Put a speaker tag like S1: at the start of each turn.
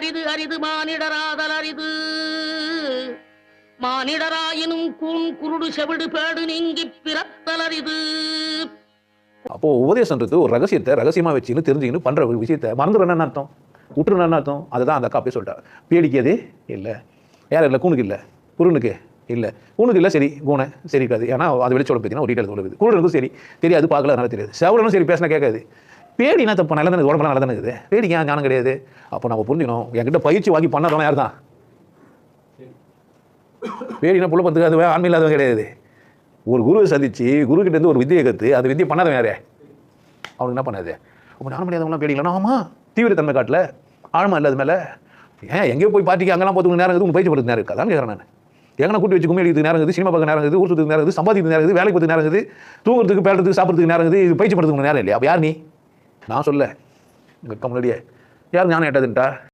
S1: அரிது அரிது மானிடராதல் அரிது. மானிடராயினும் கூண் குருடு செவிடு பேடு நீங்கி பிறத்தல் அரிது.
S2: அப்போ உபதேசன்றது ஒரு ரகசியத்தை ரகசியமா வச்சுன்னு தெரிஞ்சுக்கின்னு பண்ற ஒரு விஷயத்தை மறந்துடுறேன்னு அர்த்தம், விட்டுருன்னு அர்த்தம். அதுதான் அந்த அக்கா அப்படியே சொல்லிட்டார். பேடிக்கு அது இல்லை, யாரும் இல்லை, கூணுக்கு இல்லை, குருனுக்கு இல்லை, கூணுக்கு இல்லை, சரி கூனை சரி இருக்காது, ஏன்னா அது வெளிச்சோட பார்த்தீங்கன்னா ஒரு டீட்டெயில் சொல்லுது. குருனுக்கும் சரி தெரியாது, பார்க்கல, அதனால தெரியாது. செவலனும் சரி பேசினா கேட்காது. பேடினா தப்பு, நல்ல தானே, உடம்புலாம் நல்லா தானே இருக்குது, பேடிக்கு ஏன் ஞானம் கிடையாது? அப்போ நம்ம புரிஞ்சுக்கணும், என்கிட்ட பயிற்சி வாங்கி பண்ணறவனா யார் தான்? பேடினா புள்ள பத்துக்கு அது ஆண்மை இல்லாதவன் கிடையாது. ஒரு குருவை சந்திச்சு குரு கிட்ட இருந்து ஒரு வித்தியை கற்று அது வித்தியை பண்ணாதவன் யாரே? அவனுக்கு என்ன பண்ணாது? அப்போ ஞானம் முடியாதவங்களாம் பேடிங்களா? ஆமாம், தீவிரத்தன்மை காட்டில் ஆழமா இல்லை. அது மேலே ஏன் எங்கேயோ போய் பார்ட்டிக்கு அங்கெல்லாம் பார்த்து நேரம் இருக்குது, உங்கள் பயிற்சி பண்ணுறது நேரம் இருக்கா? அதான் கேட்குறேன் நான். எங்கன்னா கூட்டி வச்சு கும்மி அடிக்கிறதுக்கு நேரம் இருக்குது, சினிமா பார்க்க நேரம் இருக்குது, ஊர் சுற்றுக்கு நேரம் இருக்குது, சம்பாதிக்கிறதுக்கு நேரம் இருக்குது, வேலைக்கு போகிறதுக்கு நேரம் இருக்குது, தூங்குறதுக்கு பேடுறதுக்கு சாப்பிட்றதுக்கு நேரம் இருக்குது, இது பயிற்சி பண்ணுறதுக்கு நேரம் இல்லையா? அப்போ யார் நீ? நான் சொல்ல எங்கள் முன்னாடியே யார் ஞானம் எட்டாதுன்ட்டா?